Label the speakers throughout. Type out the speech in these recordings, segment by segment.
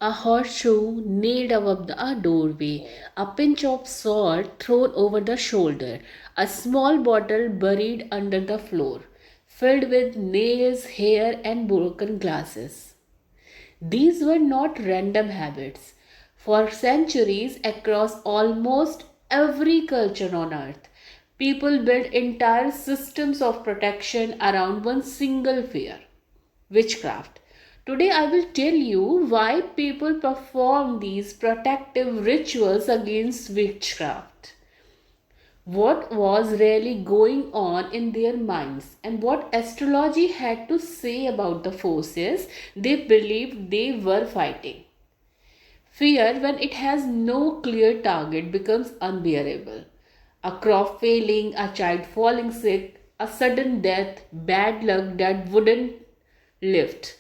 Speaker 1: a horseshoe nailed above a doorway, a pinch of salt thrown over the shoulder, a small bottle buried under the floor, filled with nails, hair, and broken glasses. These were not random habits. For centuries, across almost every culture on earth, people built entire systems of protection around one single fear: witchcraft. Today, I will tell you why people perform these protective rituals against witchcraft, what was really going on in their minds, and what astrology had to say about the forces they believed they were fighting. Fear, when it has no clear target, becomes unbearable. A crop failing, a child falling sick, a sudden death, bad luck that wouldn't lift.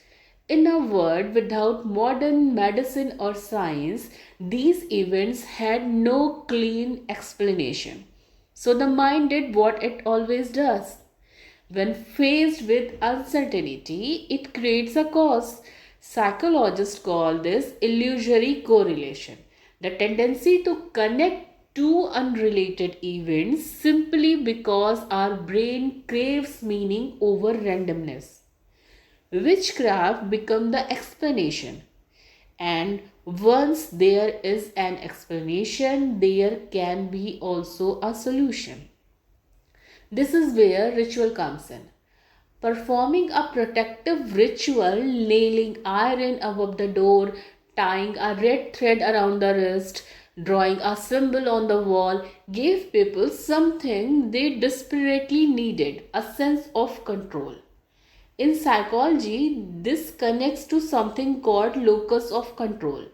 Speaker 1: In a world without modern medicine or science, these events had no clean explanation. So the mind did what it always does. When faced with uncertainty, it creates a cause. Psychologists call this illusory correlation, the tendency to connect two unrelated events simply because our brain craves meaning over randomness. Witchcraft becomes the explanation, and once there is an explanation, there can be also a solution. This is where ritual comes in. Performing a protective ritual, nailing iron above the door, tying a red thread around the wrist, drawing a symbol on the wall, gave people something they desperately needed: a sense of control. In psychology, this connects to something called locus of control.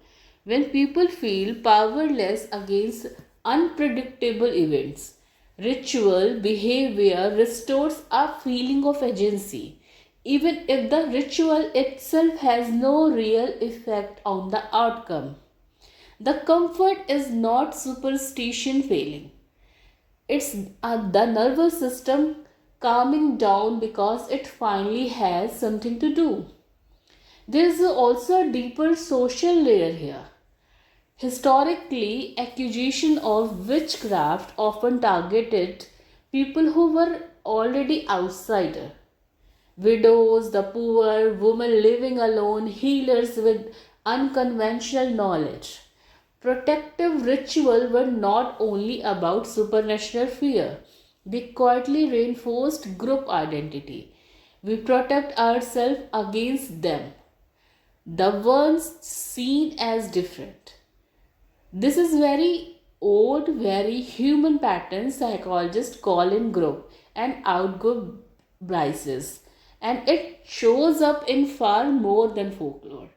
Speaker 1: When people feel powerless against unpredictable events, ritual behavior restores a feeling of agency, even if the ritual itself has no real effect on the outcome. The comfort is not superstition failing, it's the nervous system calming down because it finally has something to do. There is also a deeper social layer here. Historically, accusation of witchcraft often targeted people who were already outsider: widows, the poor, women living alone, healers with unconventional knowledge. Protective rituals were not only about supernatural fear, they quietly reinforced group identity. We protect ourselves against them, the ones seen as different. This is very old, very human pattern psychologists call in group and outgroup biases, and it shows up in far more than folklore.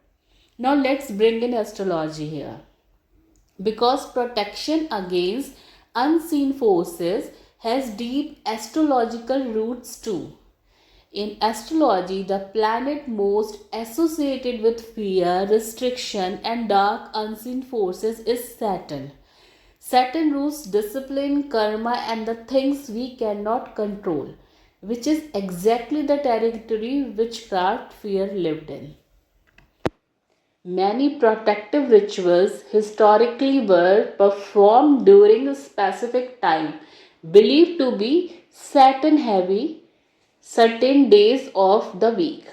Speaker 1: Now let's bring in astrology here, because protection against unseen forces has deep astrological roots too. In astrology, the planet most associated with fear, restriction, and dark unseen forces is Saturn. Saturn rules discipline, karma, and the things we cannot control, which is exactly the territory witchcraft fear lived in. Many protective rituals historically were performed during a specific time, believed to be Saturn heavy, certain days of the week,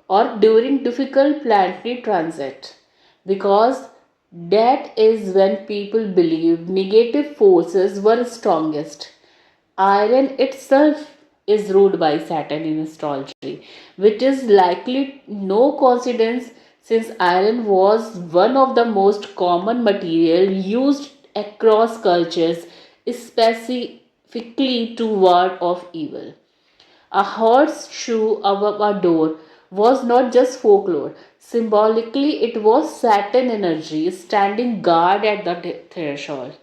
Speaker 1: or during difficult planetary transit, because that is when people believed negative forces were strongest. Iron itself is ruled by Saturn in astrology, which is likely no coincidence since iron was one of the most common material used across cultures, specifically to ward off evil. A horseshoe above a door was not just folklore. Symbolically, it was Saturn energy standing guard at the threshold.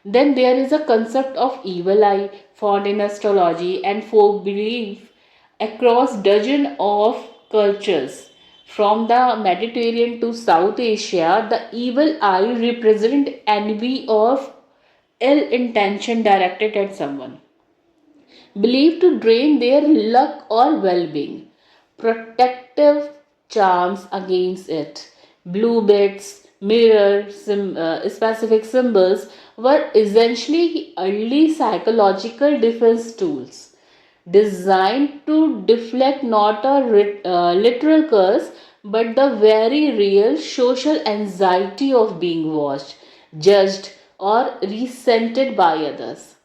Speaker 1: Then there is a concept of evil eye found in astrology and folk belief across dozens of cultures. From the Mediterranean to South Asia, the evil eye represents envy of ill intention directed at someone, believed to drain their luck or well being. Protective charms against it: Blue bits, mirror, specific symbols were essentially early psychological defense tools designed to deflect not a literal curse but the very real social anxiety of being watched, judged, or resented by others.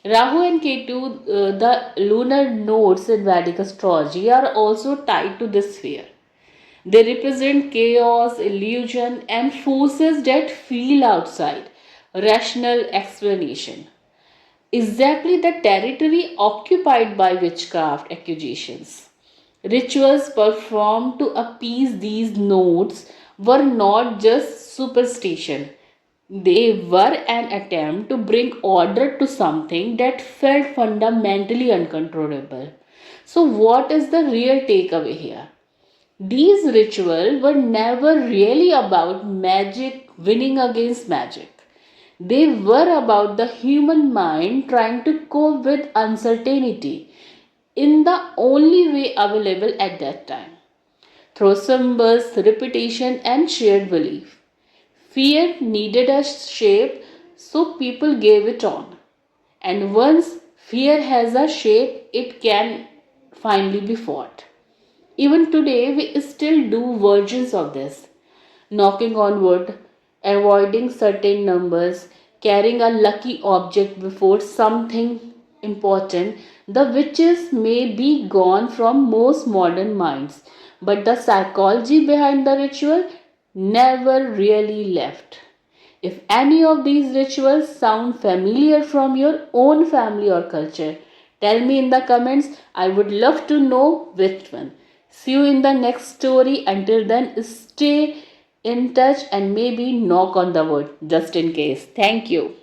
Speaker 1: Rahu and Ketu, the lunar nodes in Vedic astrology, are also tied to this sphere. They represent chaos, illusion, and forces that feel outside rational explanation. Exactly the territory occupied by witchcraft accusations. Rituals performed to appease these nodes were not just superstition, they were an attempt to bring order to something that felt fundamentally uncontrollable. So, what is the real takeaway here? These rituals were never really about magic winning against magic. They were about the human mind trying to cope with uncertainty in the only way available at that time through symbols, repetition, and shared belief. Fear needed a shape, so people gave it on. And once fear has a shape, it can finally be fought. Even today, we still do versions of this, knocking on wood, avoiding certain numbers, carrying a lucky object before something important. The witches may be gone from most modern minds, but the psychology behind the ritual never really left. If any of these rituals sound familiar from your own family or culture, tell me in the comments. I would love to know which one. See you in the next story. Until then, stay in touch and maybe knock on the wood just in case. Thank you.